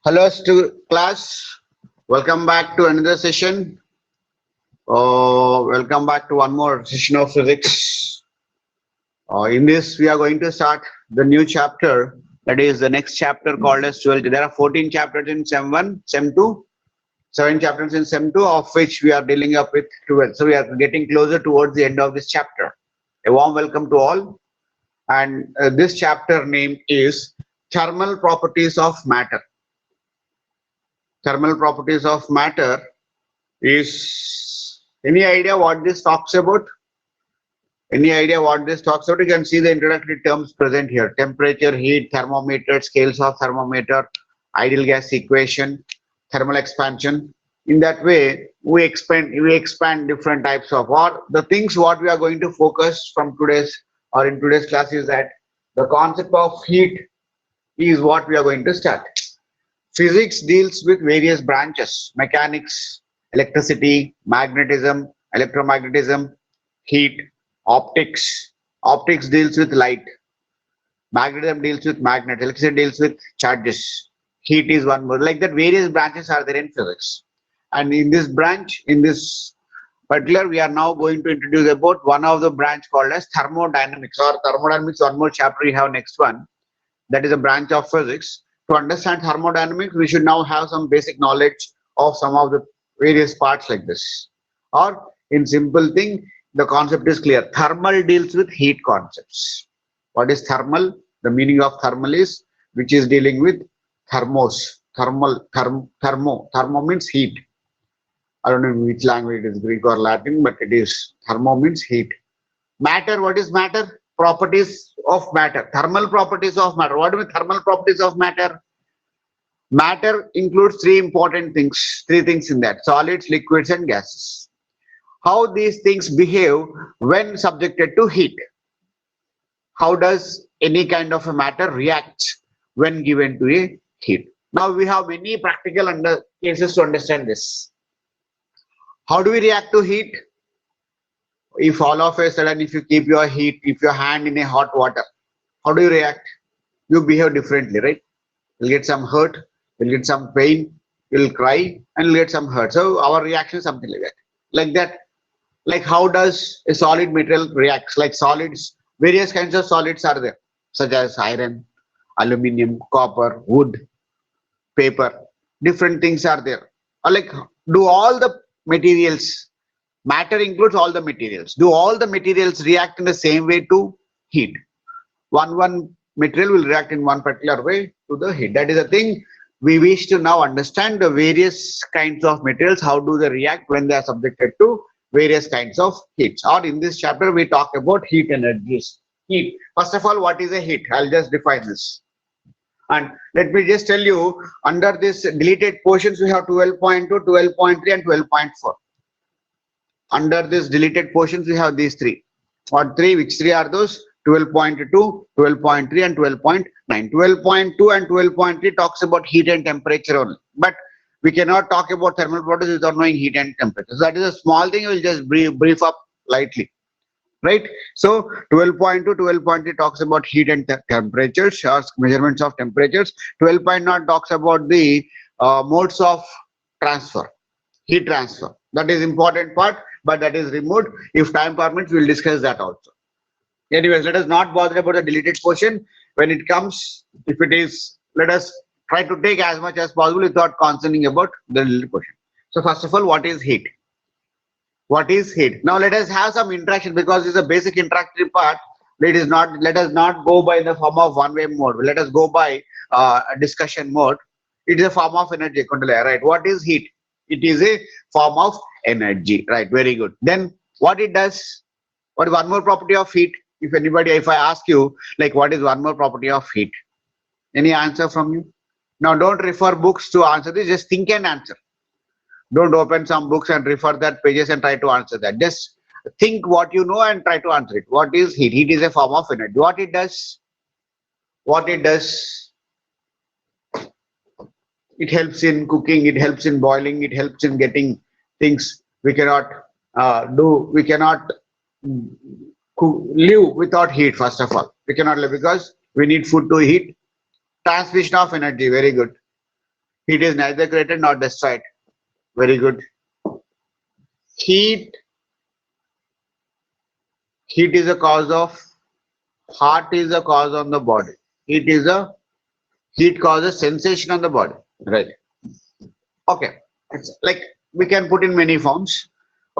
Hello to class. Welcome back to another session. Welcome back to one more session of physics. In this, we are going to start the new chapter. That is the next chapter called as 12. There are 14 chapters in Sem 1, Sem 2, 7 chapters in Sem 2, of which we are dealing up with 12. So we are getting closer towards the end of this chapter. A warm welcome to all. And this chapter name is Thermal Properties of Matter. Thermal properties of matter is, any idea what this talks about? Any idea what this talks about? You can see the introductory terms present here: temperature, heat, thermometer, scales of thermometer, ideal gas equation, thermal expansion. In that way, we expand different types of, or the things what we are going to focus from today's or in today's class is that the concept of heat is what we are going to start. Physics deals with various branches: mechanics, electricity, magnetism, electromagnetism, heat, optics. Optics deals with light. Magnetism deals with magnets. Electricity deals with charges. Heat is one more. Like that, various branches are there in physics. And in this branch, in this particular, we are now going to introduce about one of the branch called as thermodynamics. Or thermodynamics, one more chapter we have next one. That is a branch of physics. To understand thermodynamics, we should now have some basic knowledge of some of the various parts like this. Or in simple thing, the concept is clear. Thermal deals with heat concepts. What is thermal? The meaning of thermal is which is dealing with thermos. Thermo means heat. I don't know in which language it is, Greek or Latin, but it is. Thermo means heat. Matter, what is matter? Properties of matter. Thermal properties of matter. What do you mean thermal properties of matter? Matter includes three important things, three things in that: solids, liquids, and gases. How these things behave when subjected to heat. How does any kind of a matter react when given to a heat? Now we have many practical cases to understand this. How do we react to heat? If all of a sudden, if you keep your hand in a hot water, how do you react? You behave differently, right? You'll get some hurt, you'll get some pain, you'll cry, and you'll get some hurt. So our reaction is something like that. Like that, like how does a solid material reacts? Like solids, various kinds of solids are there, such as iron, aluminium, copper, wood, paper. Different things are there. Or like, do all the materials, matter includes all the materials, do all the materials react in the same way to heat? One material will react in one particular way to the heat. That is the thing we wish to now understand: the various kinds of materials, how do they react when they are subjected to various kinds of heats. Or in this chapter we talk about heat energies. Heat, first of all, what is a heat? I'll just define this. And let me just tell you, under this deleted portions we have 12.2, 12.3 and 12.4. Under this deleted portions we have these three. What three? Which three are those? 12.2, 12.3 and 12.9. 12.2 and 12.3 talks about heat and temperature only, but we cannot talk about thermal properties without knowing heat and temperature. So that is a small thing. We'll just brief up lightly, right? So 12.2, 12.3 talks about heat and temperatures, or measurements of temperatures. 12.0 talks about the modes of transfer, heat transfer. That is important part, but that is removed. If time permits, we'll discuss that also. Anyways, let us not bother about the deleted portion. When it comes, if it is, let us try to take as much as possible without concerning about the deleted portion. So first of all, what is heat? What is heat? Now let us have some interaction, because it's a basic interactive part. Let us not go by the form of one-way mode. Let us go by discussion mode. It is a form of energy, right? What is heat? It is a form of energy, right? Very good. Then what it does? What is one more property of heat? If I ask you, like, what is one more property of heat? Any answer from you? Now don't refer books to answer this, just think and answer. Don't open some books and refer that pages and try to answer that. Just think what you know and try to answer it. What is heat? Heat is a form of energy. What it does? What it does? It helps in cooking, it helps in boiling, it helps in getting things we cannot do. We cannot live without heat. First of all, we cannot live because we need food to heat. Transmission of energy, very good. Heat is neither created nor destroyed. Very good. Heat is a cause of, heart is a cause on the body. Heat causes sensation on the body. Right. Okay. It's like we can put in many forms.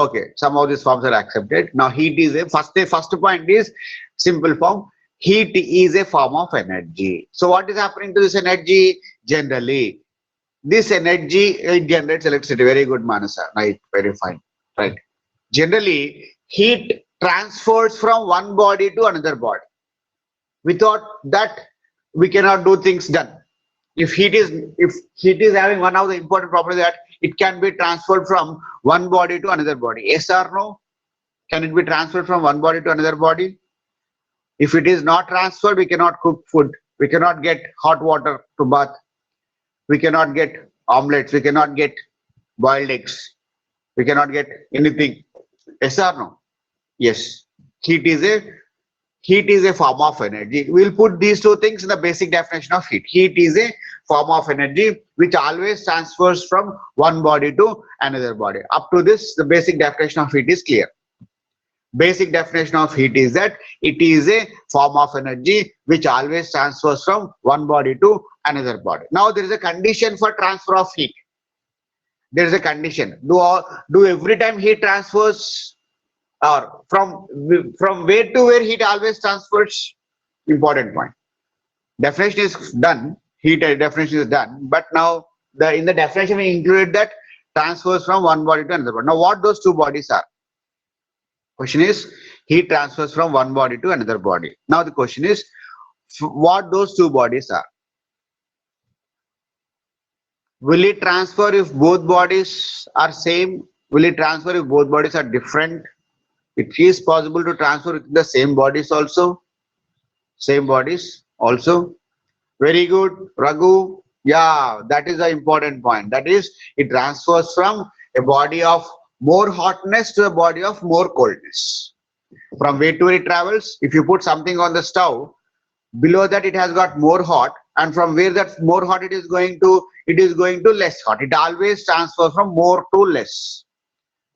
Okay, some of these forms are accepted. Now heat is the first point is simple form. Heat is a form of energy. So what is happening to this energy? Generally, this energy it generates electricity. Very good, Manasa. Right, very fine. Right. Generally, heat transfers from one body to another body. Without that, we cannot do things done. If heat is having one of the important properties that it can be transferred from one body to another body. Yes or no? Can it be transferred from one body to another body? If it is not transferred, we cannot cook food. We cannot get hot water to bath. We cannot get omelets. We cannot get boiled eggs. We cannot get anything. Yes or no? Yes. Heat is a Heat is a form of energy. We'll put these two things in the basic definition of heat. Heat is a form of energy which always transfers from one body to another body. Up to this, the basic definition of heat is clear. Basic definition of heat is that it is a form of energy which always transfers from one body to another body. Now there is a condition for transfer of heat. There is a condition. Do every time heat transfers, or from where to where heat always transfers? Important point. Definition is done. Heat definition is done. But now in the definition we included that transfers from one body to another body. Now what those two bodies are? Question is heat transfers from one body to another body. Now the question is what those two bodies are. Will it transfer if both bodies are same? Will it transfer if both bodies are different? It is possible to transfer with the same bodies also. Same bodies also. Very good, Raghu. Yeah, that is the important point. That is, it transfers from a body of more hotness to a body of more coldness. From where to where it travels, if you put something on the stove, below that it has got more hot, and from where that more hot it is going to less hot. It always transfers from more to less.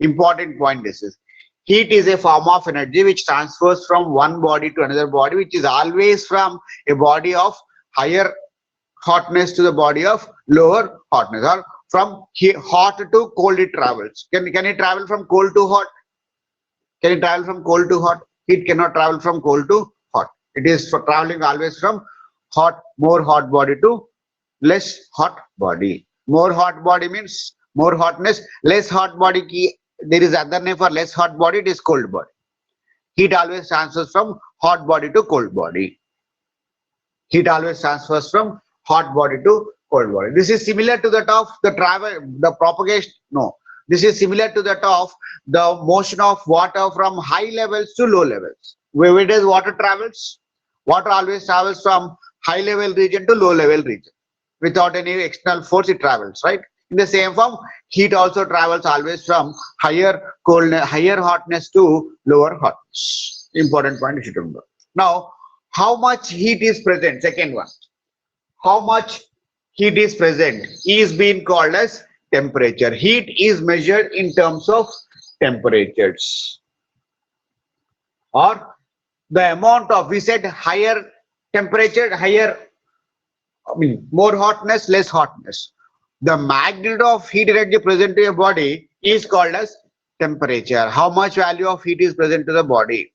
Important point this is. Heat is a form of energy which transfers from one body to another body, which is always from a body of higher hotness to the body of lower hotness, or from hot to cold it travels. Can it travel from cold to hot? Can it travel from cold to hot? Heat cannot travel from cold to hot. It is traveling always from more hot body to less hot body. More hot body means more hotness, less hot body. There is other name for less hot body, it is cold body. Heat always transfers from hot body to cold body. Heat always transfers from hot body to cold body. This is similar to that of the propagation. No, this is similar to that of the motion of water from high levels to low levels. Where does water travels? Water always travels from high level region to low level region. Without any external force, it travels, right? In the same form, heat also travels always from higher hotness to lower hotness. Important point you should remember. Now, how much heat is present? Second one. How much heat is present is being called as temperature. Heat is measured in terms of temperatures, or the amount of, we said higher temperature, more hotness, less hotness. The magnitude of heat energy present to a body is called as temperature. How much value of heat is present to the body?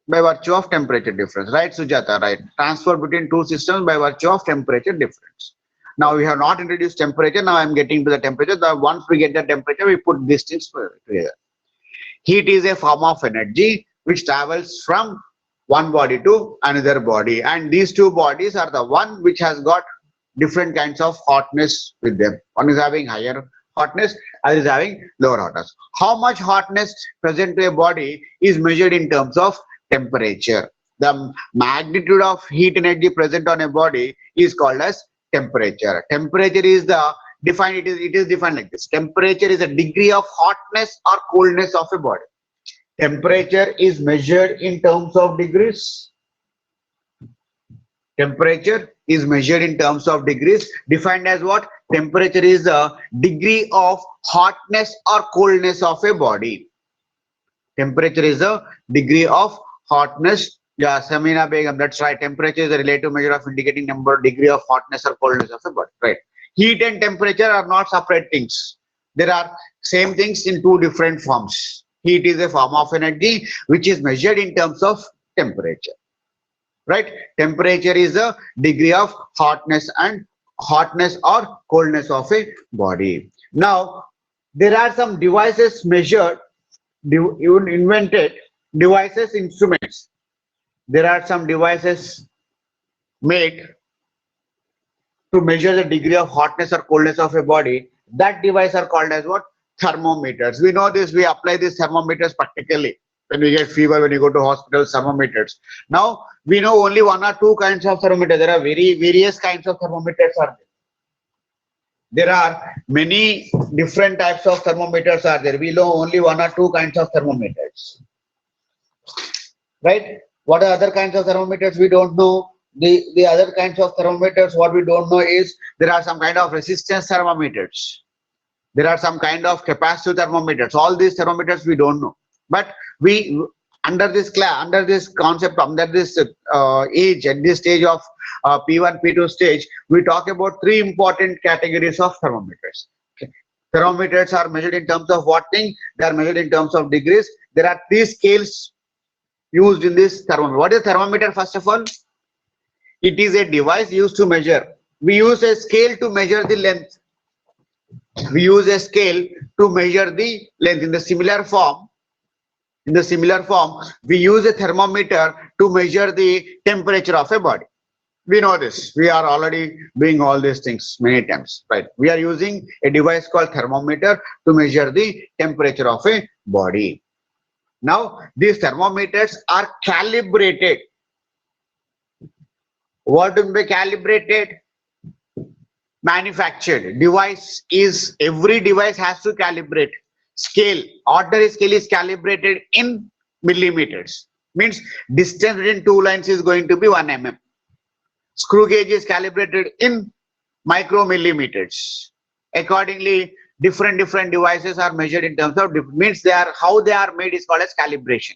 By virtue of temperature difference, right, Sujata? Right. Transfer between two systems by virtue of temperature difference. Now we have not introduced temperature. Now I am getting to the temperature. Once we get the temperature, we put these things together. Heat is a form of energy which travels from one body to another body, and these two bodies are the one which has got different kinds of hotness with them. One is having higher hotness, other is having lower hotness. How much hotness present to a body is measured in terms of temperature. The magnitude of heat energy present on a body is called as temperature. Temperature is defined like this. Temperature is a degree of hotness or coldness of a body. Temperature is measured in terms of degrees. Temperature is measured in terms of degrees, defined as what? Temperature is the degree of hotness or coldness of a body. Temperature is the degree of hotness. Yeah, Samina Begum, that's right. Temperature is a relative measure of indicating number, degree of hotness or coldness of a body. Right. Heat and temperature are not separate things. There are same things in two different forms. Heat is a form of energy which is measured in terms of temperature. Right. Temperature is the degree of hotness or coldness of a body. Now, there are some devices measured, even invented devices, instruments. There are some devices made to measure the degree of hotness or coldness of a body. That device are called as what? Thermometers. We know this, we apply these thermometers practically when we get fever, when you go to hospitals, thermometers. Now we know only one or two kinds of thermometers. There are various kinds of thermometers are there. There are many different types of thermometers are there. We know only one or two kinds of thermometers. Right? What are other kinds of thermometers? We don't know. The other kinds of thermometers, what we don't know is there are some kind of resistance thermometers. There are some kind of capacitive thermometers. All these thermometers we don't know. But we under this concept, under this age, at this stage of P1, P2 stage, we talk about three important categories of thermometers. Okay. Thermometers are measured in terms of what thing? They are measured in terms of degrees. There are three scales used in this thermometer. What is thermometer? First of all, it is a device used to measure. We use a scale to measure the length. We use a scale to measure the length. In the similar form, we use a thermometer to measure the temperature of a body. We know this. We are already doing all these things many times, right? We are using a device called thermometer to measure the temperature of a body. Now, these thermometers are calibrated. What do we calibrated? Manufactured. Device is, every device has to calibrate. Scale, ordinary scale is calibrated in millimeters. Means distance between two lines is going to be 1 mm. Screw gauge is calibrated in micromillimeters. Accordingly, different devices are measured in terms of, means they are, how they are made is called as calibration.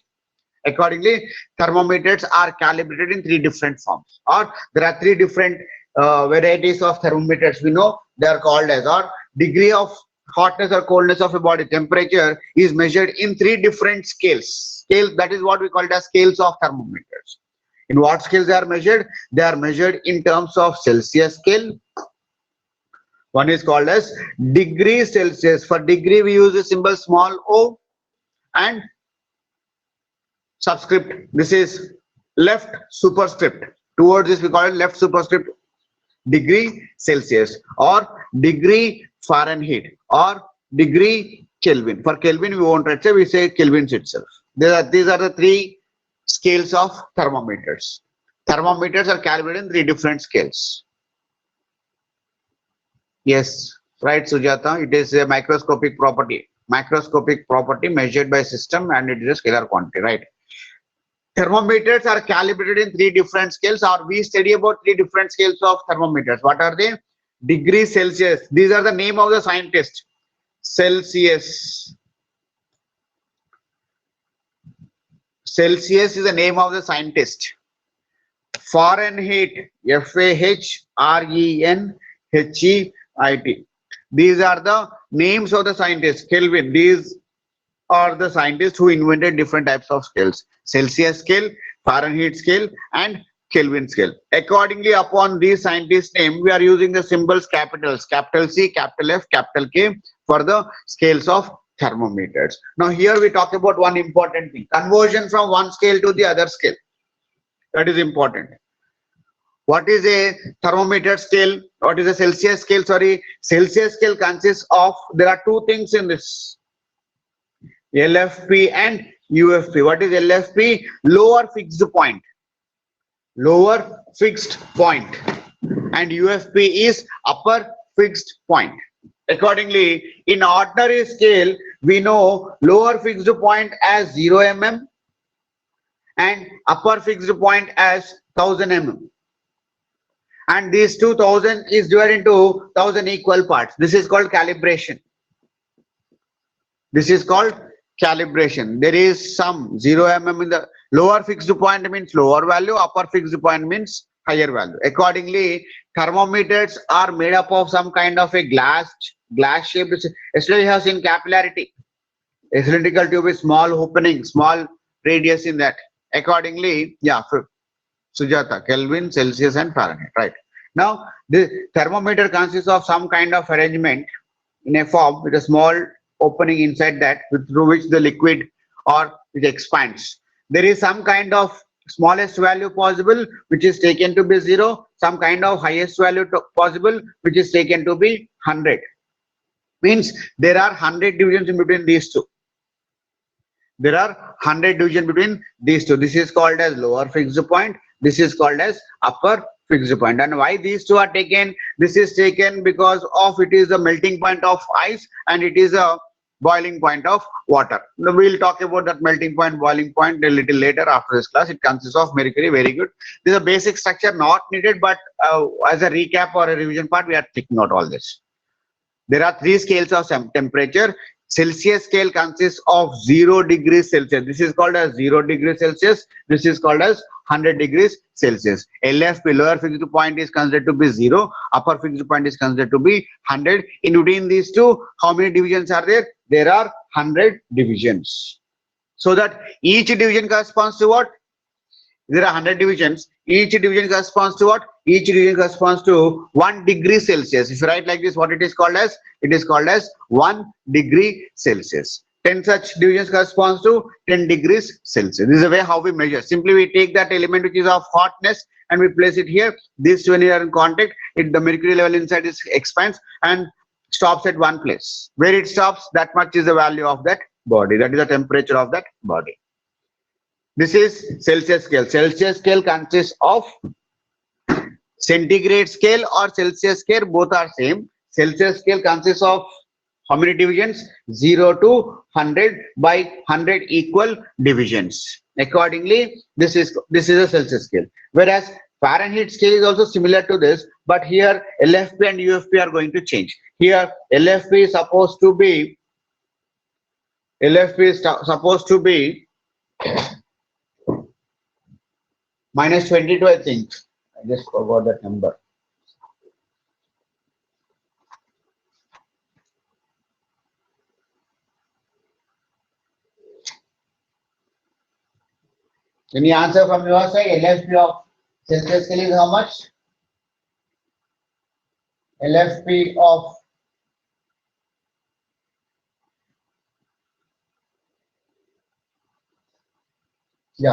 Accordingly, thermometers are calibrated in three different forms, or there are three different varieties of thermometers. We know they are called as, or degree of hotness or coldness of a body, temperature is measured in three different scales. That is what we call as scales of thermometers. In what scales they are measured? They are measured in terms of Celsius scale. One is called as degree Celsius. For degree, we use the symbol small o, and subscript. This is left superscript. Towards this we call it left superscript degree Celsius, or degree Fahrenheit, or degree Kelvin. For Kelvin we won't write, we say Kelvins itself. These are the three scales of thermometers. Thermometers are calibrated in three different scales. Yes, right, Sujata. It is a microscopic property. Microscopic property measured by system, and it is a scalar quantity, right? Thermometers are calibrated in three different scales, or we study about three different scales of thermometers. What are they? Degree Celsius. These are the name of the scientist. Celsius. Celsius is the name of the scientist. Fahrenheit. Fahrenheit. These are the names of the scientists. Kelvin. These are the scientists who invented different types of scales. Celsius scale, Fahrenheit scale, and Kelvin scale. Accordingly, upon these scientists' name, we are using the symbols capitals, capital C, capital F, capital K for the scales of thermometers. Now here we talk about one important thing, conversion from one scale to the other scale. That is important. What is a thermometer scale? What is a Celsius scale? Sorry, Celsius scale consists of, there are two things in this, LFP and UFP. What is LFP? Lower fixed point. Lower fixed point. And UFP is upper fixed point. Accordingly, in ordinary scale, we know lower fixed point as 0 mm and upper fixed point as 1000 mm. and these 2000 is divided into 1000 equal parts. This is called calibration. This is called calibration. There is some 0 mm in the lower fixed point means lower value, upper fixed point means higher value. Accordingly, thermometers are made up of some kind of a glass shaped. Yesterday we have seen capillarity. A cylindrical tube is small opening, small radius in that. Accordingly, yeah, Sujata, Kelvin, Celsius, and Fahrenheit. Right. Now, the thermometer consists of some kind of arrangement in a form with a small opening inside that through which the liquid or it expands. There is some kind of smallest value possible which is taken to be 0, some kind of highest value possible which is taken to be 100. Means there are 100 divisions in between these two. There are 100 divisions between these two. This is called as lower fixed point. This is called as upper fixed point. And why these two are taken? This is taken because of it is the melting point of ice and it is a boiling point of water. Now we'll talk about that melting point, boiling point a little later after this class. It consists of mercury. Very good. This is a basic structure not needed, but as a recap or a revision part, we are taking out all this. There are 3 scales of temperature. Celsius scale consists of 0 degrees Celsius. This is called as 0 degrees Celsius. This is called as 100 degrees Celsius. LFP, lower fixed point, is considered to be 0. Upper fixed point is considered to be 100. In between these two, how many divisions are there? There are 100 divisions. So that each division corresponds to what? There are 100 divisions. Each division corresponds to what? Each division corresponds to 1 degree Celsius. If you write like this, what it is called as? It is called as 1 degree Celsius. 10 such divisions corresponds to 10 degrees Celsius. This is the way how we measure. Simply we take that element which is of hotness and we place it here. These two when you are in contact, the mercury level inside is expands and stops at one place. Where it stops, that much is the value of that body. That is the temperature of that body. This is Celsius scale. Celsius scale consists of centigrade scale or Celsius scale, both are same. Celsius scale consists of how many divisions? 0 to 100 by 100 equal divisions. Accordingly, this is a Celsius scale. Whereas Fahrenheit scale is also similar to this, but here LFP and UFP are going to change. Here LFP is supposed to be minus 22, I think. I just forgot that number. Any answer from your side? LFP of Celsius scale is how much? LFP of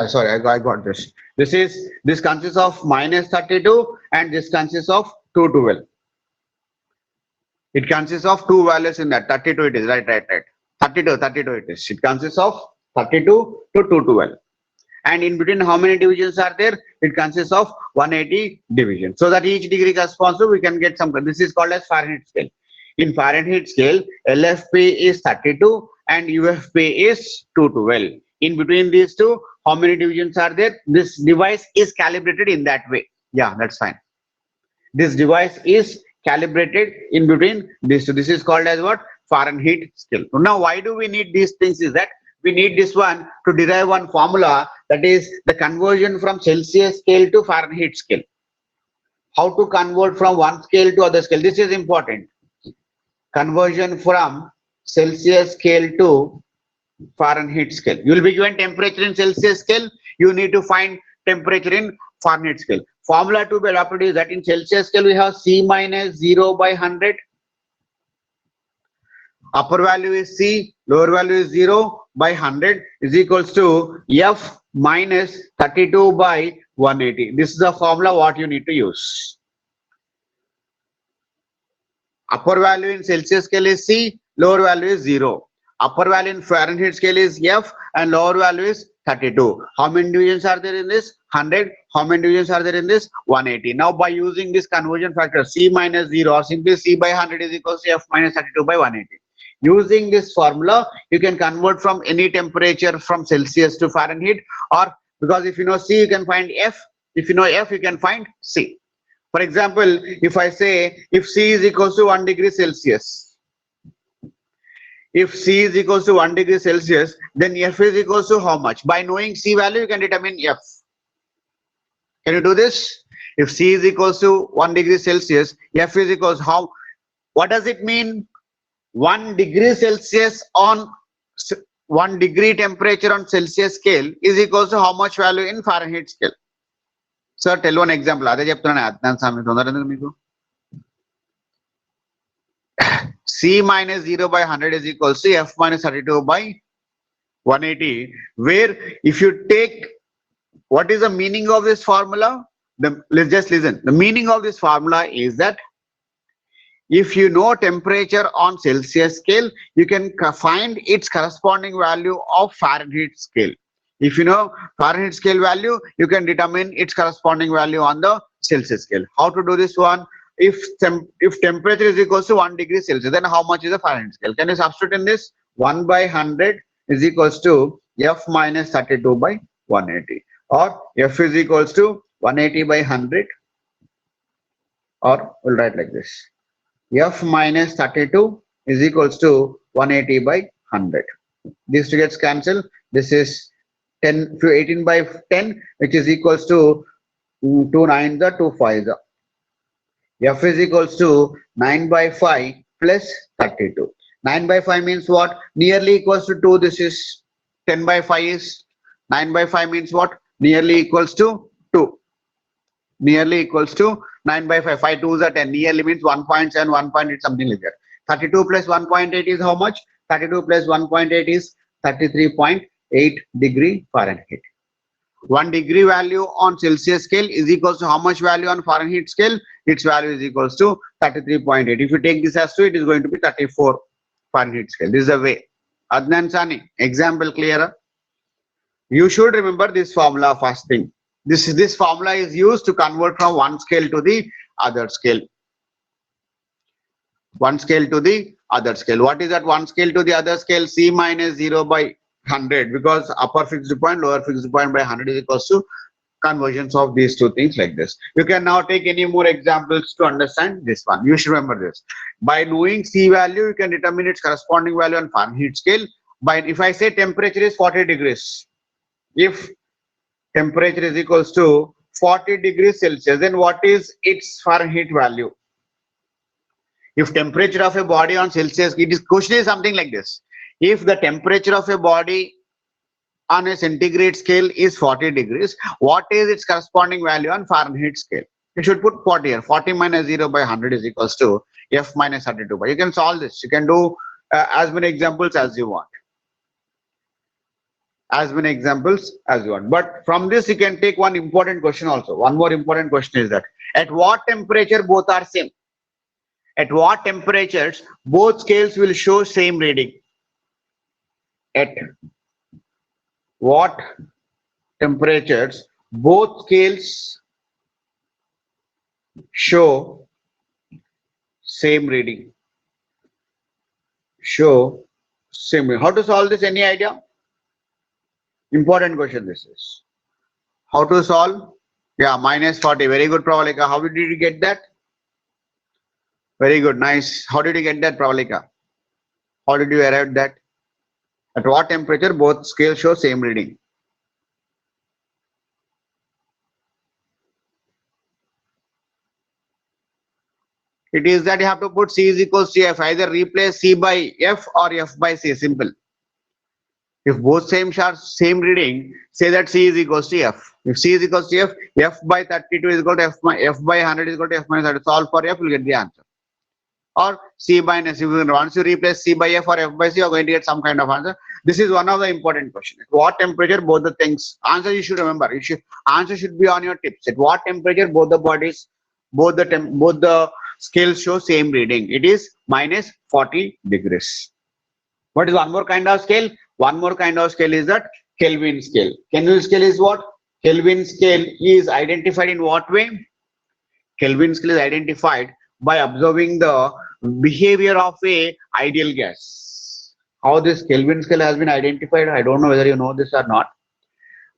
sorry, I got this. This consists of minus 32 and this consists of 212. It consists of 2 values in that. 32 it is, right. 32 it is. It consists of 32 to 212. And in between how many divisions are there? It consists of 180 divisions. So that each degree corresponds to, we can get some. This is called as Fahrenheit scale. In Fahrenheit scale, LFP is 32 and UFP is 212. In between these two, how many divisions are there? This device is calibrated in that way. Yeah, that's fine. This device is calibrated in between these two. This is called as what? Fahrenheit scale. Now, why do we need these things? Is that we need this one to derive one formula, that is the conversion from Celsius scale to Fahrenheit scale. How to convert from one scale to other scale? This is important. Conversion from Celsius scale to Fahrenheit scale. You will be given temperature in Celsius scale. You need to find temperature in Fahrenheit scale. Formula to be adopted is that in Celsius scale we have C minus 0 by 100. Upper value is C, lower value is 0 by 100 is equals to F minus 32 by 180. This is the formula what you need to use. Upper value in Celsius scale is C, lower value is 0. Upper value in Fahrenheit scale is F and lower value is 32. How many divisions are there in this? 100. How many divisions are there in this? 180. Now by using this conversion factor C minus 0 or simply C by 100 is equals to F minus 32 by 180. Using this formula, you can convert from any temperature from Celsius to Fahrenheit, or because if you know C, you can find F. If you know F, you can find C. For example, if I say if C is equals to 1 degree Celsius, if C is equals to 1 degree Celsius, then F is equals to how much? By knowing C value, you can determine F. Can you do this? If C is equals to 1 degree Celsius, F is equals how? What does it mean? 1 degree Celsius on 1 degree temperature on Celsius scale is equals to how much value in Fahrenheit scale? Sir, tell one example. అదే చెప్తున్నాను అజ్ఞాన్ స్వామి తొందర ఎందుకు మీకు? C minus 0 by 100 is equals to F minus 32 by 180, where if you take, what is the meaning of this formula? Let's just listen. The meaning of this formula is that if you know temperature on Celsius scale, you can find its corresponding value of Fahrenheit scale. If you know Fahrenheit scale value, you can determine its corresponding value on the Celsius scale. How to do this one? If temperature is equals to 1 degree Celsius, then how much is the Fahrenheit scale? Can you substitute in this? 1 by 100 is equals to F minus 32 by 180, or F is equals to 180 by 100, or we'll write like this. F minus 32 is equals to 180 by 100. These two gets cancelled. This is 18 by 10, which is equals to 2 9s are 2 5s. F is equals to 9 by 5 plus 32. 9 by 5 means what? Nearly equals to 2. This is 10 by 5 is 9 by 5 means what? Nearly equals to 2. Nearly equals to 9 by 5. 5 2s are 10. Nearly means 1.7, 1.8, something like that. 32 plus 1.8 is how much? 32 plus 1.8 is 33.8 degree Fahrenheit. 1 degree value on Celsius scale is equals to how much value on Fahrenheit scale? Its value is equals to 33.8. If you take this as 2, it is going to be 34 Fahrenheit scale. This is the way. Adnan Sani, example clearer? You should remember this formula first thing. This formula is used to convert from one scale to the other scale. One scale to the other scale. What is that one scale to the other scale? C minus 0 by 100, because upper fixed point, lower fixed point by 100 is equals to conversions of these two things like this. You can now take any more examples to understand this one. You should remember this. By knowing C value, you can determine its corresponding value on Fahrenheit scale. If I say temperature is 40 degrees, if temperature is equals to 40 degrees Celsius, then what is its Fahrenheit value? If temperature of a body on Celsius, question is something like this. If the temperature of a body on a centigrade scale is 40 degrees, what is its corresponding value on Fahrenheit scale? You should put 40 here. 40 minus 0 by 100 is equals to F minus 32. You can solve this. You can do as many examples as you want. As many examples as you want. But from this, you can take one important question also. One more important question is that at what temperature both are same? At what temperatures both scales will show same reading? At what temperatures both scales show same reading? Show same reading. How to solve this? Any idea? Important question this is. How to solve? Yeah, minus 40. Very good, Pravalika. How did you get that? Very good, nice. How did you get that, Pravalika? How did you arrive at that? At what temperature both scales show same reading? It is that you have to put C is equals to F. Either replace C by F or F by C. Simple. If both same reading, say that C is equals to F. If C is equals to F, F by 32 is equal to F by 100 is equal to F minus 30. Solve for F, you will get the answer. Or C minus, once you replace C by F or F by C, you are going to get some kind of answer. This is one of the important questions. At what temperature both the things, answer you should remember. Answer should be on your tips. At what temperature both the bodies, both the scales show same reading? It is minus 40 degrees. What is one more kind of scale? One more kind of scale is that Kelvin scale. Kelvin scale is what? Kelvin scale is identified in what way? Kelvin scale is identified by observing the behavior of a ideal gas. How this Kelvin scale has been identified, I don't know whether you know this or not.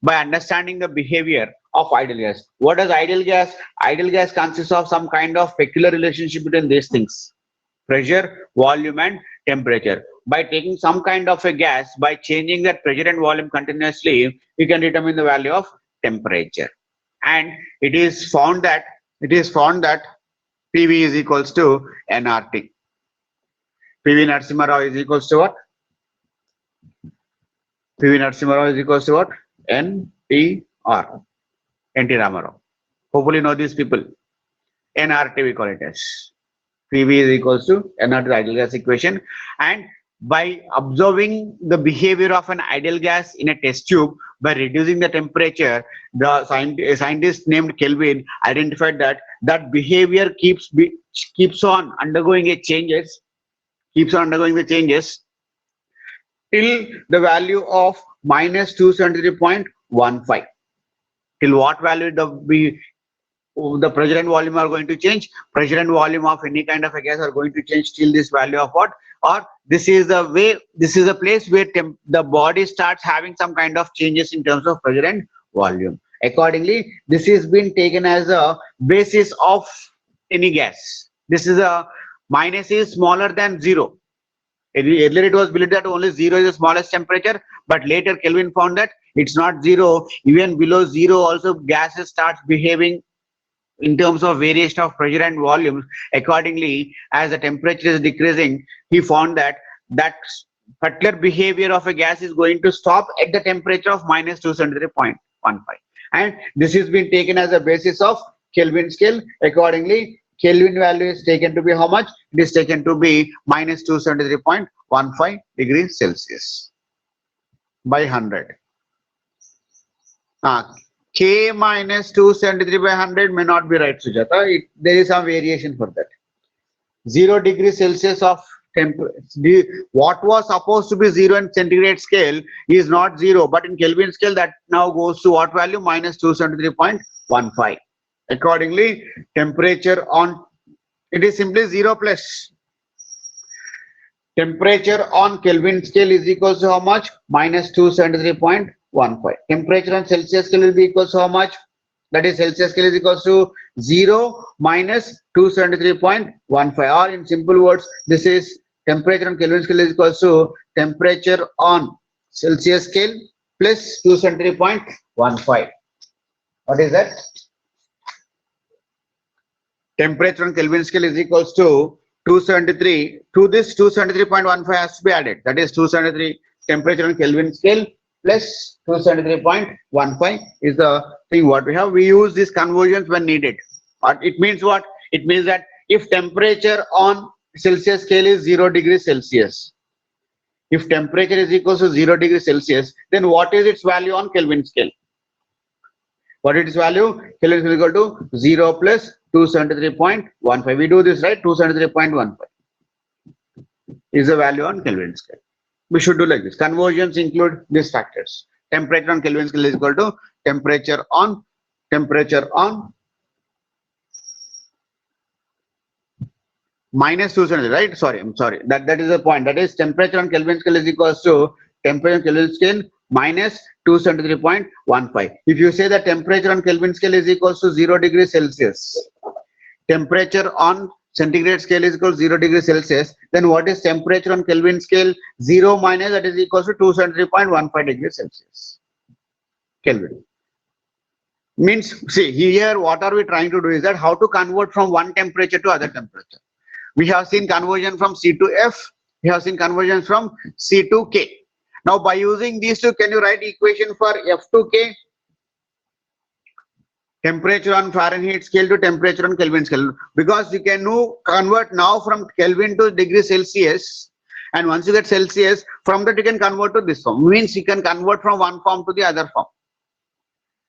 By understanding the behavior of ideal gas. What is ideal gas? Ideal gas consists of some kind of peculiar relationship between these things: pressure, volume, and temperature. By taking some kind of a gas, by changing that pressure and volume continuously, you can determine the value of temperature. And it is found that PV is equals to nRT. PV Narasimha Rao is equals to what? PV Narasimha Rao is equals to what? NTR. NT Ramarao. Hopefully know these people. nRT we call it as. PV is equals to nRT ideal gas equation. And by observing the behavior of an ideal gas in a test tube, by reducing the temperature, the scientist named Kelvin identified that behavior keeps on undergoing the changes till the value of minus 273.15. Till what value the pressure and volume are going to change? Pressure and volume of any kind of a gas are going to change till this value of what? Or this is the place where the body starts having some kind of changes in terms of pressure and volume. Accordingly, this is been taken as a basis of any gas. This is a minus is smaller than 0. Earlier it was believed that only 0 is the smallest temperature, but later Kelvin found that it's not 0. Even below 0 also gases starts behaving in terms of variation of pressure and volume. Accordingly, as the temperature is decreasing, he found that particular behavior of a gas is going to stop at the temperature of minus 273.15. And this has been taken as a basis of Kelvin scale. Accordingly, Kelvin value is taken to be how much? It is taken to be minus 273.15 degrees Celsius by 100. K minus 273 by 100 may not be right, Sujata. There is some variation for that. 0 degrees Celsius of temperature. What was supposed to be 0 in centigrade scale is not 0, but in Kelvin scale that now goes to what value? Minus 273.15. Accordingly, temperature on it is simply 0 plus temperature on Kelvin scale is equals to how much? Minus 273.15. Temperature on Celsius scale will be equals to how much? That is, Celsius scale is equals to 0 minus 273.15, or in simple words, this is temperature on Kelvin scale is equals to temperature on Celsius scale plus 273.15. What is that? Temperature on Kelvin scale is equals to 273. To this 273.15 has to be added. That is 273 temperature on Kelvin scale plus 273.15 is the thing what we have. We use these conversions when needed. But it means what? It means that if temperature on Celsius scale is 0 degrees Celsius, if temperature is equals to 0 degrees Celsius, then what is its value on Kelvin scale? What is its value? Kelvin is equal to 0 plus 273.15. We do this, right? 273.15 is the value on Kelvin scale. We should do like this. Conversions include these factors. Temperature on Kelvin scale is equal to temperature on minus 273, right? I'm sorry. That is the point. That is temperature on Kelvin scale is equals to temperature on Kelvin scale minus 273.15. If you say that temperature on Kelvin scale is equals to 0 degrees Celsius, temperature on centigrade scale is equal to 0 degrees Celsius, then what is temperature on Kelvin scale? 0 minus that is equals to 273.15 degrees Celsius. Kelvin. Means, see here what are we trying to do is that how to convert from one temperature to other temperature. We have seen conversion from C to F. We have seen conversions from C to K. Now by using these two, can you write equation for F to K? Temperature on Fahrenheit scale to temperature on Kelvin scale, because you can convert now from Kelvin to degree Celsius, and once you get Celsius, from that you can convert to this form. Means you can convert from one form to the other form.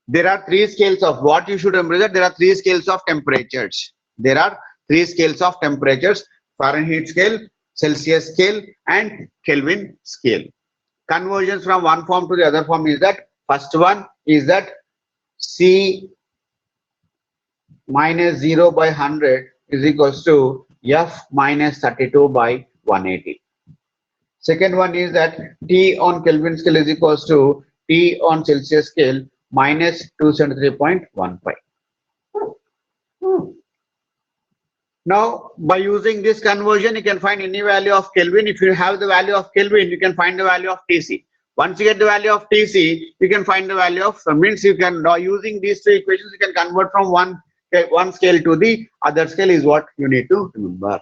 There are three scales of what you should remember, that there are three scales of temperatures. There are three scales of temperatures: Fahrenheit scale, Celsius scale, and Kelvin scale. Conversions from one form to the other form is that first one is that C minus 0 by 100 is equals to F minus 32 by 180. Second one is that T on Kelvin scale is equals to T on Celsius scale minus 273.15. Now, by using this conversion, you can find any value of Kelvin. If you have the value of Kelvin, you can find the value of TC. Once you get the value of TC, you can find the value of, means you can, using these two equations, you can convert from one scale to the other scale is what you need to remember.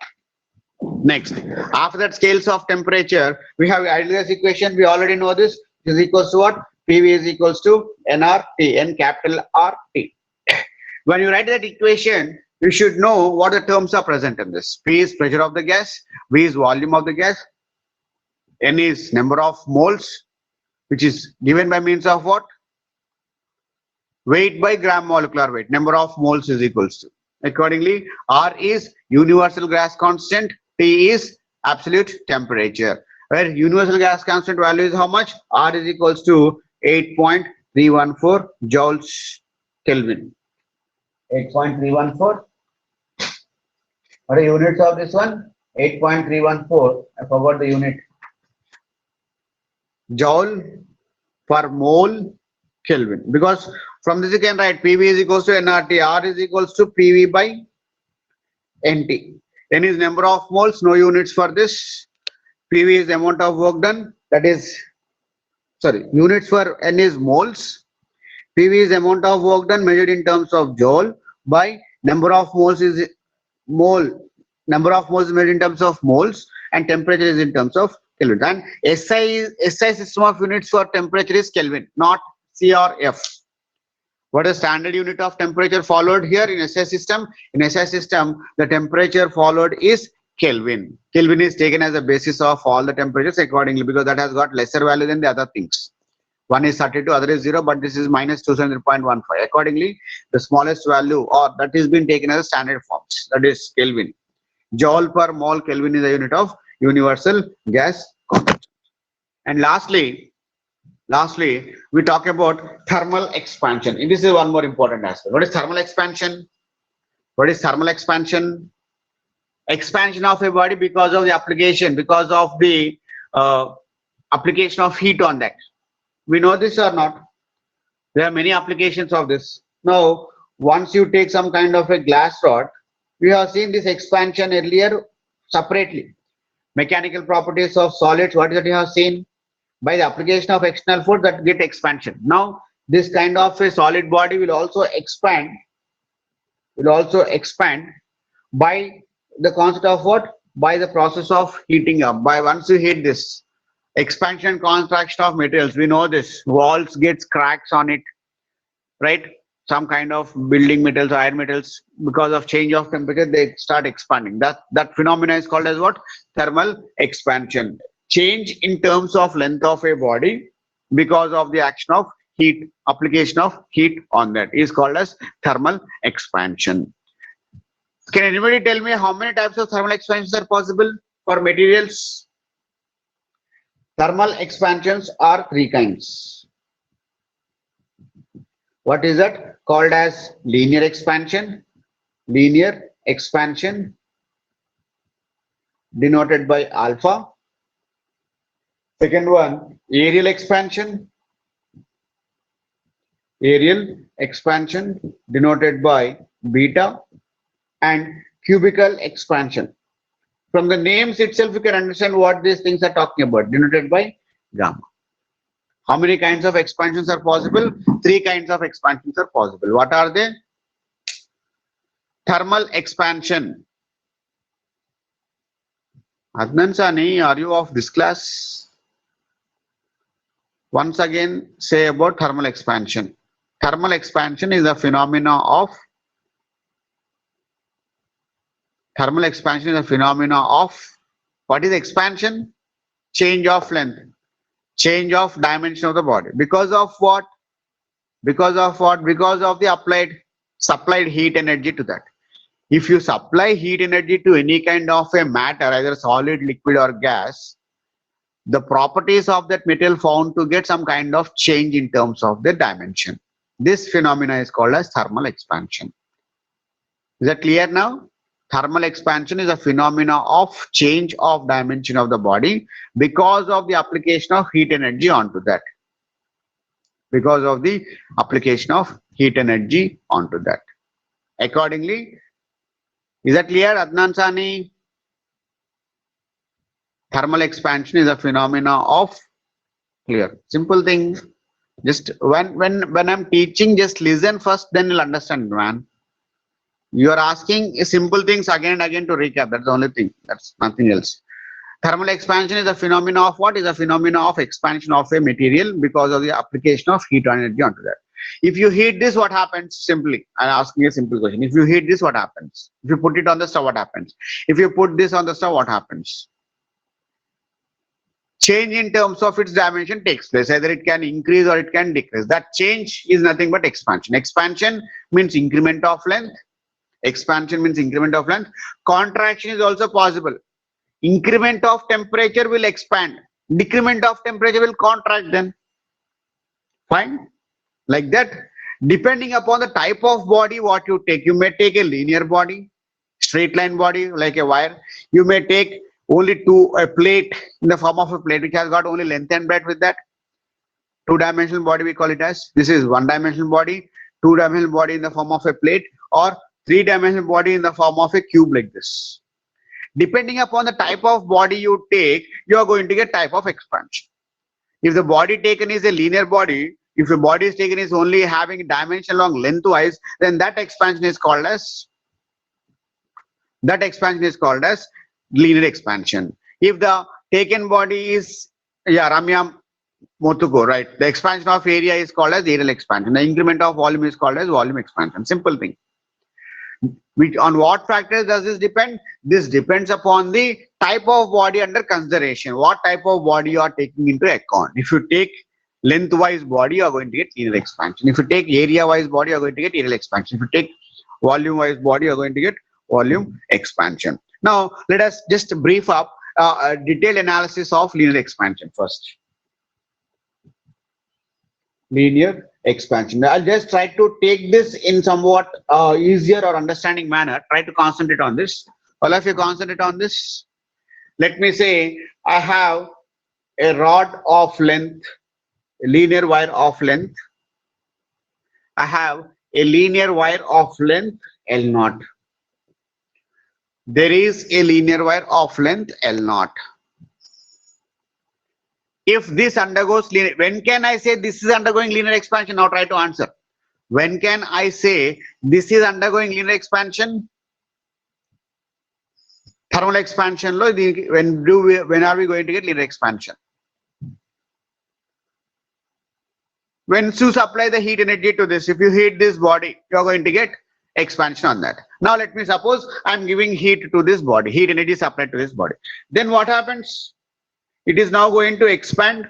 Next, after that, scales of temperature, we have ideal equation. We already know this is equals to what? PV is equals to nRT, N capital RT. When you write that equation, you should know what the terms are present in this. P is pressure of the gas, V is volume of the gas, N is number of moles, which is given by means of what? Weight by gram molecular weight. Number of moles is equals to. Accordingly, R is universal gas constant, T is absolute temperature. Where universal gas constant value is how much? R is equals to 8.314 joules Kelvin. 8.314. What are the units of this one? 8.314. I forgot the unit. Joule per mole Kelvin. Because from this you can write PV is equals to nRT, R is equals to PV by NT. N is number of moles, no units for this. PV is the amount of work done, that is, sorry, units for N is moles. PV is the amount of work done measured in terms of joule by number of moles is mole. Number of moles is measured in terms of moles and temperature is in terms of Kelvin. And SI system of units for temperature is Kelvin, not C or F. What is standard unit of temperature followed here in SI system? In SI system, the temperature followed is Kelvin. Kelvin is taken as a basis of all the temperatures accordingly because that has got lesser value than the other things. One is 32, other is 0, but this is minus 200.15. Accordingly, the smallest value or that is being taken as a standard forms. That is Kelvin. Joule per mole Kelvin is a unit of universal gas constant. And lastly, we talk about thermal expansion. And this is one more important aspect. What is thermal expansion? What is thermal expansion? Expansion of a body because of the application, because of the application of heat on that. We know this or not? There are many applications of this. Now, once you take some kind of a glass rod, we have seen this expansion earlier separately. Mechanical properties of solids, what is that you have seen? By the application of external force that get expansion. Now, this kind of a solid body will also expand by the concept of what? By the process of heating up. By once you heat this, expansion and contraction of materials, we know this, walls gets cracks on it, right? Some kind of building metals, iron metals, because of change of temperature, they start expanding. That phenomena is called as what? Thermal expansion. Change in terms of length of a body because of the action of heat, application of heat on that is called as thermal expansion. Can anybody tell me how many types of thermal expansions are possible for materials? Thermal expansions are three kinds. What is that? Called as linear expansion. Linear expansion denoted by alpha. Second one, aerial expansion. Aerial expansion denoted by beta. And cubical expansion. From the names itself, you can understand what these things are talking about, denoted by gamma. How many kinds of expansions are possible? Three kinds of expansions are possible. What are they? Thermal expansion. Adnan Sani, are you of this class? Once again, say about thermal expansion. Thermal expansion is a phenomena of what is expansion? Change of length, change of dimension of the body. Because of what? Because of the supplied heat energy to that. If you supply heat energy to any kind of a matter, either solid, liquid or gas, the properties of that material found to get some kind of change in terms of the dimension. This phenomena is called as thermal expansion. Is that clear now? Thermal expansion is a phenomena of change of dimension of the body because of the application of heat energy onto that. because of the application of heat energy onto that. Accordingly, is that clear, Adnan Sani? Thermal expansion is a phenomena of, clear, simple thing. Just when I'm teaching, just listen first, then you'll understand, man. You are asking simple things again and again to recap. That's the only thing. That's nothing else. Thermal expansion is a phenomena of what? Is a phenomena of expansion of a material because of the application of heat energy onto that. If you heat this, what happens? Simply, I'm asking a simple question. If you heat this, what happens? If you put it on the stove, what happens? If you put this on the stove, what happens? Change in terms of its dimension takes place. Either it can increase or it can decrease. That change is nothing but expansion. Expansion means increment of length. Expansion means increment of length. Contraction is also possible. Increment of temperature will expand. Decrement of temperature will contract then. Fine. Like that. Depending upon the type of body what you take. You may take a linear body, straight line body like a wire. You may take only a plate in the form of a plate which has got only length and breadth with that. Two-dimensional body we call it as. This is one-dimensional body, two-dimensional body in the form of a plate, or three-dimensional body in the form of a cube like this. Depending upon the type of body you take, you are going to get type of expansion. If the body taken is a linear body, if the body is taken is only having dimension along lengthwise, then that expansion is called as linear expansion. If the taken body is, Ramya Motuko, right? The expansion of area is called as areal expansion. The increment of volume is called as volume expansion. Simple thing. On what factors does this depend? This depends upon the type of body under consideration. What type of body you are taking into account. If you take lengthwise body, you are going to get linear expansion. If you take area-wise body, you are going to get areal expansion. If you take volume-wise body, you are going to get volume expansion. Now, let us just brief up a detailed analysis of linear expansion first. Linear expansion. I'll just try to take this in somewhat easier or understanding manner. Try to concentrate on this. All of you concentrate on this. Let me say I have a rod of length, a linear wire of length. I have a linear wire of length L0. There is a linear wire of length L0. If this undergoes linear, when can I say this is undergoing linear expansion? Now try to answer. When can I say this is undergoing linear expansion? Thermal expansion. When are we going to get linear expansion? When you supply the heat energy to this, if you heat this body, you are going to get expansion on that. Now let me suppose I am giving heat to this body, heat energy supplied to this body. Then what happens? It is now going to expand.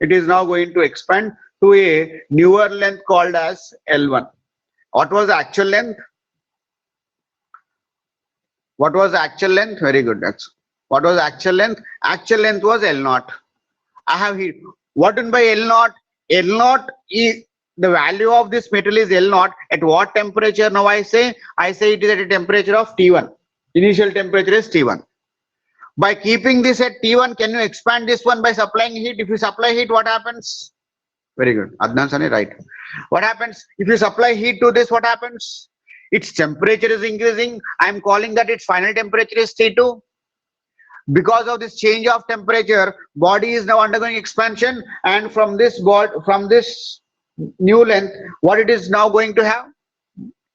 It is now going to expand to a newer length called as L1. What was the actual length? What was the actual length? Very good. What was the actual length? Actual length was L0. I have heat. What mean by L0? L0 is the value of this material is L0. At what temperature? Now I say it is at a temperature of T1. Initial temperature is T1. By keeping this at T1, can you expand this one by supplying heat? If you supply heat, what happens? Very good. Adnan Sani, right. What happens? If you supply heat to this, what happens? Its temperature is increasing. I am calling that its final temperature is T2. Because of this change of temperature, body is now undergoing expansion, and from this new length, what it is now going to have?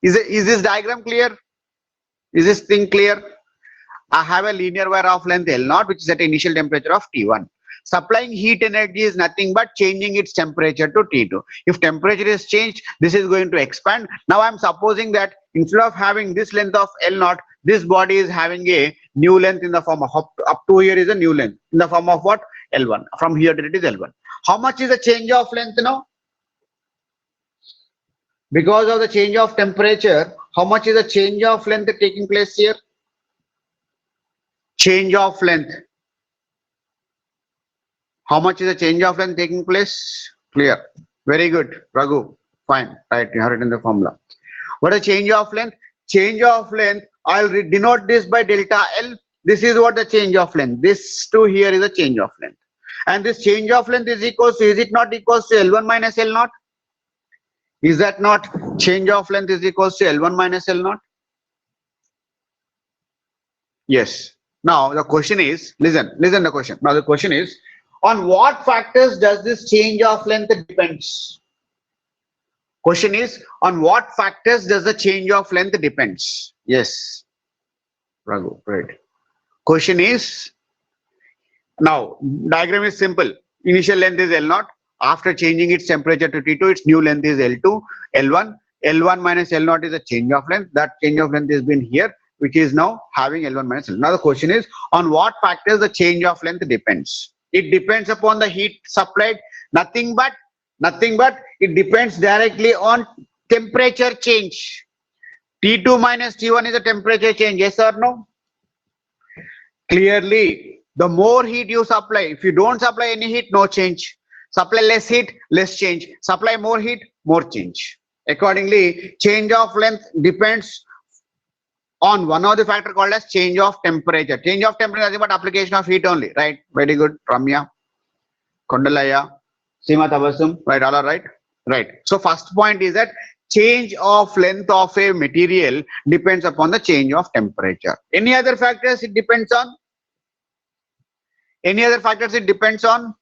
Is this diagram clear? Is this thing clear? I have a linear wire of length L0, which is at initial temperature of T1. Supplying heat energy is nothing but changing its temperature to T2. If temperature is changed, this is going to expand. Now I'm supposing that instead of having this length of L0, this body is having a new length in the form of up to here is a new length in the form of what? L1. From here to it is L1. How much is the change of length now? Because of the change of temperature, how much is the change of length taking place here? Change of length. How much is the change of length taking place? Clear. Very good. Raghu. Fine. Right. You have it in the formula. What is change of length? Change of length. I'll denote this by delta L. This is what the change of length. This to here is a change of length. And this change of length is equals to, is it not equals to L1 minus L0? Is that not change of length is equals to L1 minus L0? Yes. Now the question is, listen the question. Now the question is, on what factors does this change of length depends? Question is, on what factors does the change of length depends? Yes. Raghu, right. Question is, now diagram is simple. Initial length is L0. After changing its temperature to T2, its new length is L2, L1. L1 minus L0 is a change of length. That change of length has been here, which is now having L1 minus L. Now the question is, on what factors the change of length depends? It depends upon the heat supplied. Nothing but it depends directly on temperature change. T2 minus T1 is a temperature change. Yes or no? Clearly, the more heat you supply, if you don't supply any heat, no change. Supply less heat, less change. Supply more heat, more change. Accordingly, change of length depends on one of the factor called as change of temperature. Change of temperature is about application of heat only, right? Very good, Ramya, Kondalaya, Sima Tabasum, right? All are right? Right. So first point is that change of length of a material depends upon the change of temperature. Any other factors it depends on? Any other factors it depends on?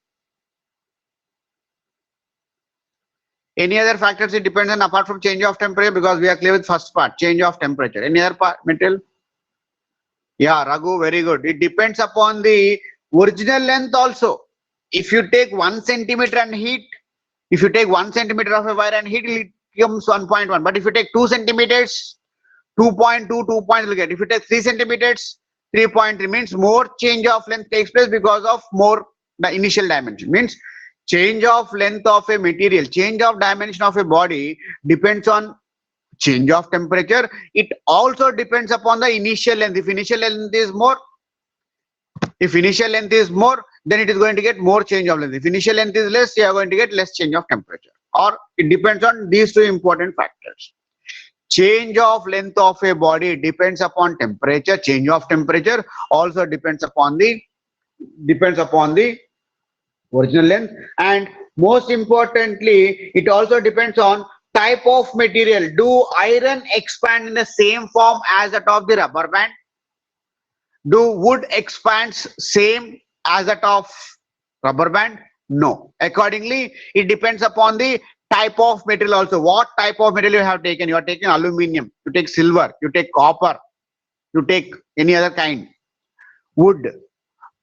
Any other factors it depends on apart from change of temperature, because we are clear with first part, change of temperature. Any other part, material? Yeah, Raghu, very good. It depends upon the original length also. If you take 1 centimeter and heat, if you take 1 centimeter of a wire and heat, it becomes 1.1. But if you take 2 centimeters, 2.2, 2 points will get. If you take 3 centimeters, 3.3 means more change of length takes place because of more the initial dimension. Means change of length of a material, change of dimension of a body depends on change of temperature. It also depends upon the initial length. If initial length is more, then it is going to get more change of length. If initial length is less, you are going to get less change of temperature. Or it depends on these two important factors. Change of length of a body depends upon temperature. Change of temperature also depends upon the original length, and most importantly, it also depends on type of material. Do iron expand in the same form as that of the rubber band? Do wood expands same as that of rubber band? No. Accordingly, it depends upon the type of material also. What type of material you have taken? You are taking aluminium, you take silver, you take copper, you take any other kind, wood,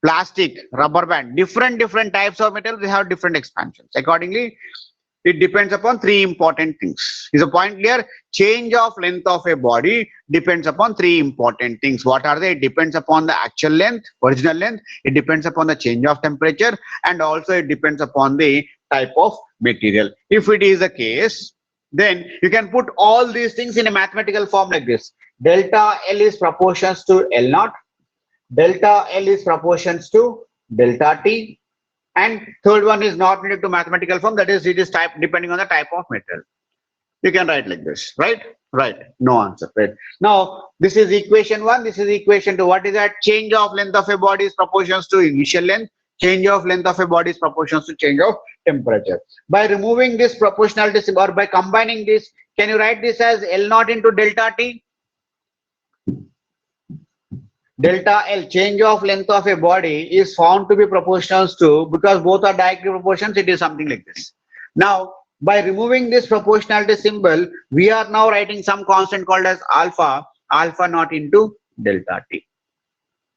plastic, rubber band, different types of materials, they have different expansions. Accordingly, it depends upon three important things. Is a point clear? Change of length of a body depends upon three important things. What are they? It depends upon the actual length, original length. It depends upon the change of temperature, and also it depends upon the type of material. If it is the case, then you can put all these things in a mathematical form like this. Delta L is proportions to L0. Delta L is proportions to delta T, and third one is not needed to mathematical form, that is it is type depending on the type of material. You can write like this, right? Right. No answer. Right. Now this is equation 1. This is equation 2. What is that? Change of length of a body is proportions to initial length. Change of length of a body is proportions to change of temperature. By removing this proportionality symbol or by combining this, can you write this as L0 into delta T? Delta L, change of length of a body, is found to be proportional to, because both are directly proportions, it is something like this. Now, by removing this proportionality symbol, we are now writing some constant called as alpha, alpha naught into delta T.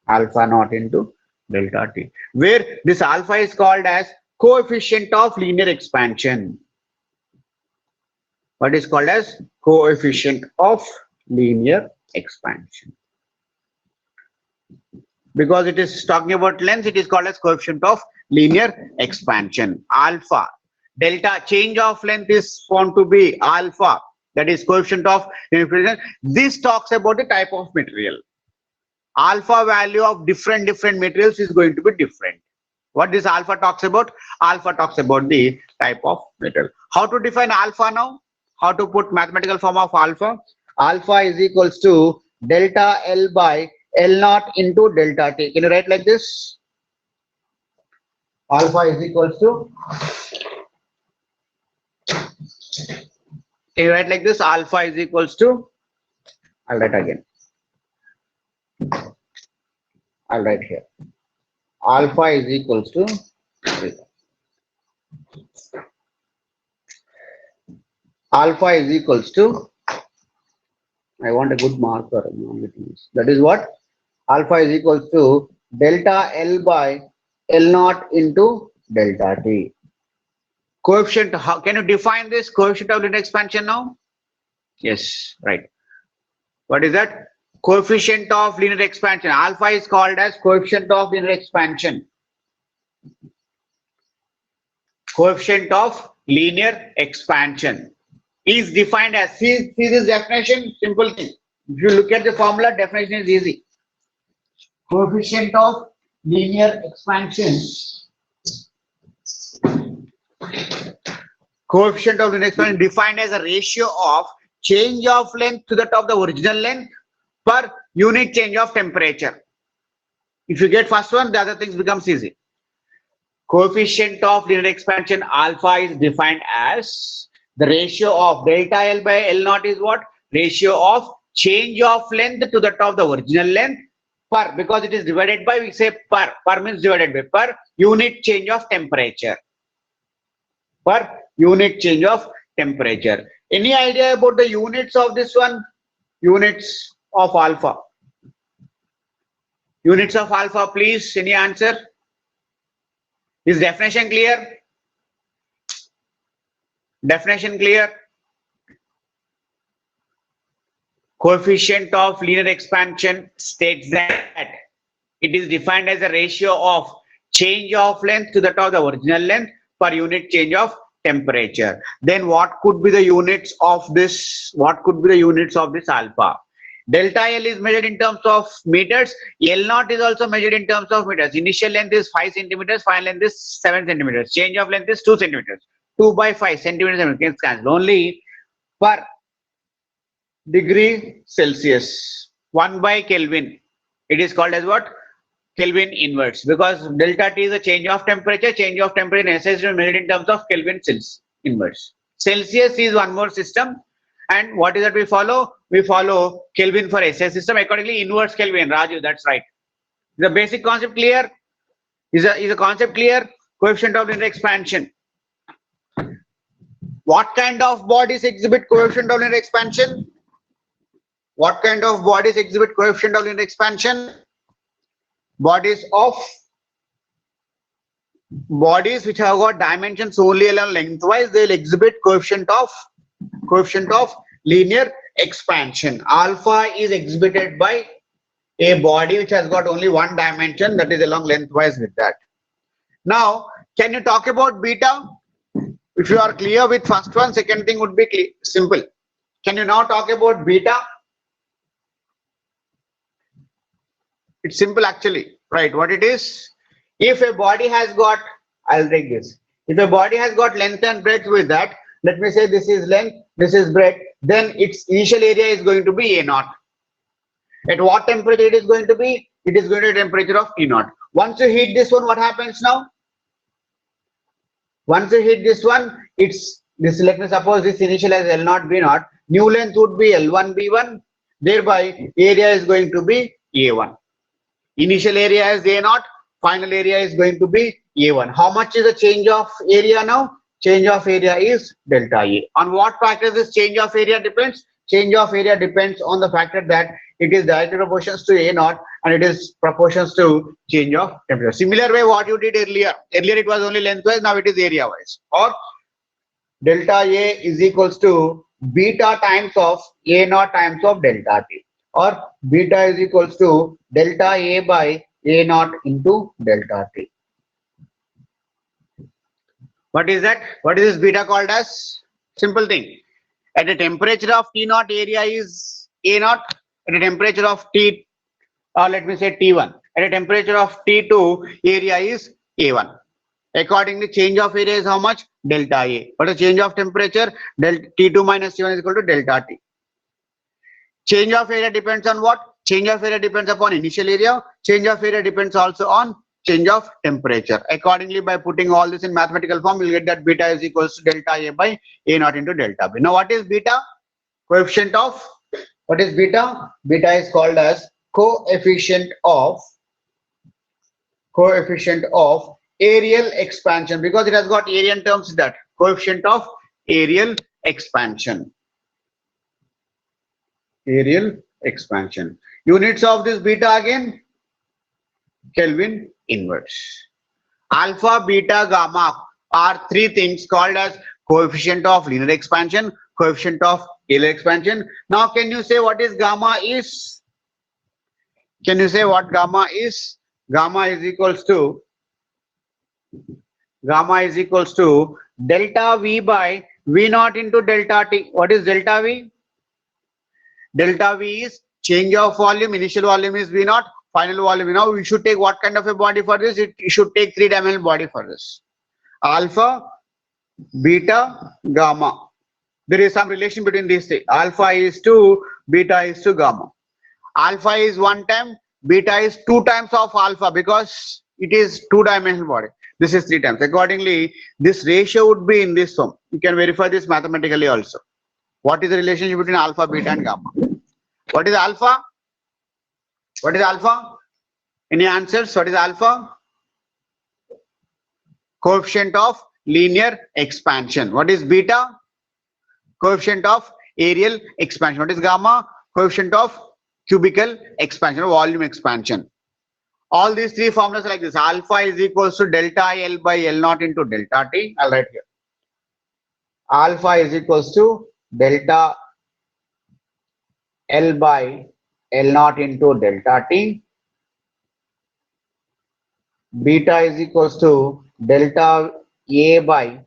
Alpha naught into delta T, where this alpha is called as coefficient of linear expansion. What is called as coefficient of linear expansion? Because it is talking about length, it is called as coefficient of linear expansion. Alpha, delta, change of length is found to be alpha, that is coefficient of linear expansion. This talks about the type of material. Alpha value of different materials is going to be different. What this alpha talks about? Alpha talks about the type of material. How to define alpha now? How to put mathematical form of alpha? Alpha is equals to delta L by L0 into delta T. Can you write like this? alpha is equals to, can you write like this? Alpha is equals to, I'll write again. I'll write here. Alpha is equals to, alpha is equals to, I want a good marker. That is what? Alpha is equals to delta L by L naught into delta T. Coefficient, how can you define this coefficient of linear expansion now? Yes, right. What is that? Coefficient of linear expansion. Alpha is called as coefficient of linear expansion. Coefficient of linear expansion is defined as, see this definition, simple thing. If you look at the formula, definition is easy. Coefficient of linear expansion. Coefficient of linear expansion defined as a ratio of change of length to that of the original length per unit change of temperature. If you get first one, the other things becomes easy. Coefficient of linear expansion alpha is defined as the ratio of delta L by L naught is what? Ratio of change of length to that of the original length per, because it is divided by, we say per means divided by, per unit change of temperature. Per unit change of temperature. Any idea about the units of this one? Units of alpha. Units of alpha, please. Any answer? Is definition clear? Definition clear? Coefficient of linear expansion states that it is defined as a ratio of change of length to that of the original length per unit change of temperature. Then what could be the units of this? What could be the units of this alpha? Delta L is measured in terms of meters. L naught is also measured in terms of meters. Initial length is 5 centimeters. Final length is 7 centimeters. Change of length is 2 centimeters. 2 by 5 centimeters can cancel. Only per degree Celsius. 1 by Kelvin. It is called as what? Kelvin inverse. Because delta T is a change of temperature. Change of temperature necessarily measured in terms of Kelvin inverse. Celsius is one more system. And what is that we follow? We follow Kelvin for SI system. Accordingly, inverse Kelvin. Raju, that's right. The basic concept clear? Is a concept clear? Coefficient of linear expansion. What kind of bodies exhibit coefficient of linear expansion? What kind of bodies exhibit coefficient of linear expansion? Bodies which have got dimensions only along lengthwise, they'll exhibit coefficient of linear expansion. Alpha is exhibited by a body which has got only one dimension, that is along lengthwise with that. Now, can you talk about beta? If you are clear with first one, second thing would be simple. Can you now talk about beta? It's simple actually, right? What it is? If a body has got, I'll take this. If a body has got length and breadth with that, let me say this is length, this is breadth, then its initial area is going to be A naught. At what temperature it is going to be? It is going to be temperature of T naught. Once you heat this one, what happens now? Once you heat this one, let me suppose this initial as L naught B naught, new length would be L1 B1, thereby area is going to be A1. Initial area is A naught, final area is going to be A1. How much is the change of area now? Change of area is delta A. On what factors this change of area depends? Change of area depends on the factor that it is directly proportions to A naught and it is proportions to change of temperature. Similar way what you did earlier. Earlier it was only lengthwise, now it is area wise. Or delta A is equals to beta times of A naught times of delta T. Or beta is equals to delta A by A naught into delta T. What is that? What is this beta called as? Simple thing. At a temperature of T naught, area is A naught. At a temperature of T, or let me say T1. At a temperature of T2, area is A1. Accordingly, change of area is how much? Delta A. What is change of temperature? T2 minus T1 is equal to delta T. Change of area depends on what? Change of area depends upon initial area. Change of area depends also on change of temperature. Accordingly, by putting all this in mathematical form, we'll get that beta is equals to delta A by A naught into delta B. Now, what is beta? Coefficient of, what is beta? Beta is called as coefficient of areal expansion, because it has got area terms, that coefficient of areal expansion. Areal expansion. Units of this beta again, Kelvin inverse. Alpha, beta, gamma are three things called as coefficient of linear expansion, coefficient of areal expansion. Now, can you say what is gamma is? Can you say what gamma is? Gamma is equals to delta V by V naught into delta T. What is delta V? Delta V is change of volume. Initial volume is V naught, final volume. Now we should take what kind of a body for this? It should take three-dimensional body for this. Alpha, beta, gamma. There is some relation between these three. Alpha is to beta is to gamma. Alpha is one time, beta is two times of alpha, because it is two-dimensional body. This is three times. Accordingly, this ratio would be in this form. You can verify this mathematically also. What is the relationship between alpha, beta, and gamma? What is alpha? What is alpha? Any answers? What is alpha? Coefficient of linear expansion. What is beta? Coefficient of areal expansion. What is gamma? Coefficient of cubical expansion or volume expansion. All these three formulas are like this. Alpha is equals to delta L by L naught into delta T. I'll write here. Alpha is equals to delta L by L naught into delta T. Beta is equals to delta A by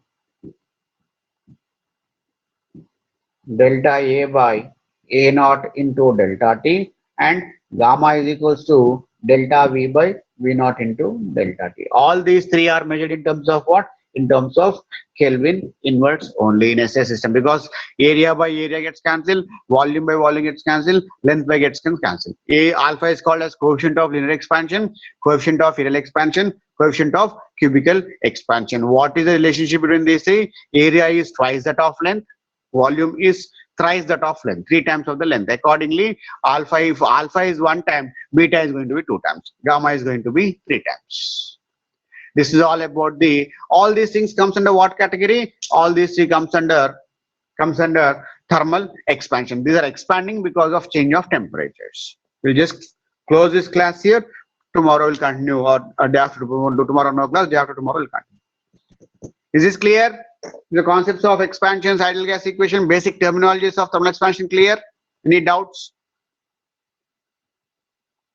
A naught into delta T, and gamma is equals to delta V by V naught into delta T. All these three are measured in terms of what? In terms of Kelvin inverse only in SI system, because area by area gets cancelled, volume by volume gets cancelled, length by gets cancelled. Alpha is called as coefficient of linear expansion, coefficient of areal expansion, coefficient of cubical expansion. What is the relationship between these three? Area is twice that of length, volume is thrice that of length, three times of the length. Accordingly, alpha, if alpha is one time, beta is going to be two times, gamma is going to be three times. This is all about all these things comes under what category? All these three comes under thermal expansion. These are expanding because of change of temperatures. We'll just close this class here. Tomorrow we'll continue, or day after tomorrow no class, day after tomorrow we'll continue. Is this clear? The concepts of expansions, ideal gas equation, basic terminologies of thermal expansion clear? Any doubts?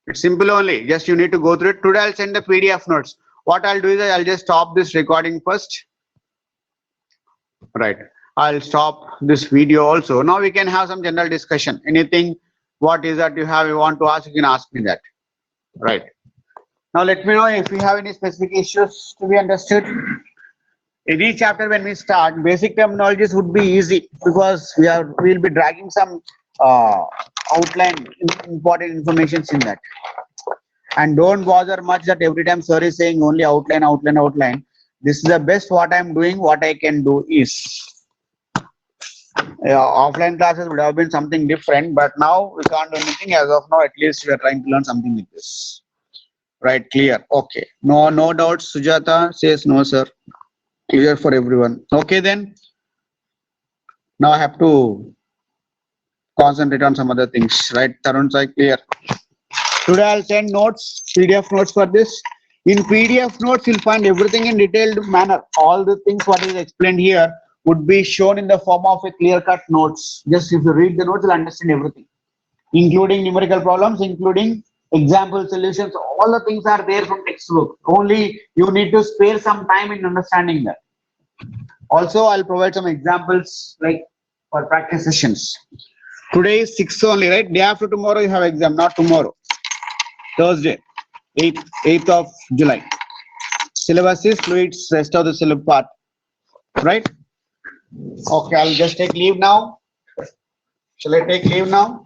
It's simple only. Just you need to go through it. Today I'll send the PDF notes. What I'll do is I'll just stop this recording first. Right. I'll stop this video also. Now we can have some general discussion. Anything, what is that you want to ask, you can ask me that. Right. Now let me know if you have any specific issues to be understood. In each chapter when we start, basic terminologies would be easy, because we'll be dragging some outline important information in that. And don't bother much that every time sir is saying only outline. This is the best what I'm doing. What I can do is offline classes would have been something different, but now we can't do anything. As of now, at least we are trying to learn something like this. Right, clear? Okay. No doubts. Sujata says no, sir. Clear for everyone. Okay then. Now I have to concentrate on some other things. Right, Tarun Sai, clear? Today I'll send notes, PDF notes for this. In PDF notes, you'll find everything in detailed manner. All the things what is explained here would be shown in the form of a clear-cut notes. Just if you read the notes, you'll understand everything, including numerical problems, including example solutions. All the things are there from textbook. Only you need to spare some time in understanding that. Also, I'll provide some examples like for practice sessions. Today is 6th only, right? Day after tomorrow you have exam, not tomorrow. Thursday, 8th of July. Syllabus is fluids, rest of the syllabus part. Right? Okay, I'll just take leave now. Shall I take leave now?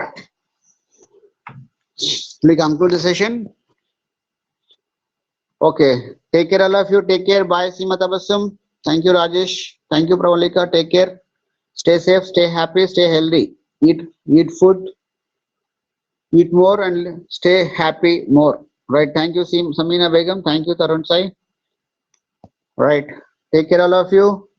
Will we conclude the session? Okay. Take care, all of you. Take care. Bye, Seema Tabassum. Thank you, Rajesh. Thank you, Pravalika. Take care. Stay safe, stay happy, stay healthy. Eat food, eat more, and stay happy more. Right. Thank you, Samina Begum. Thank you, Tarun Sai. Right. Take care, all of you.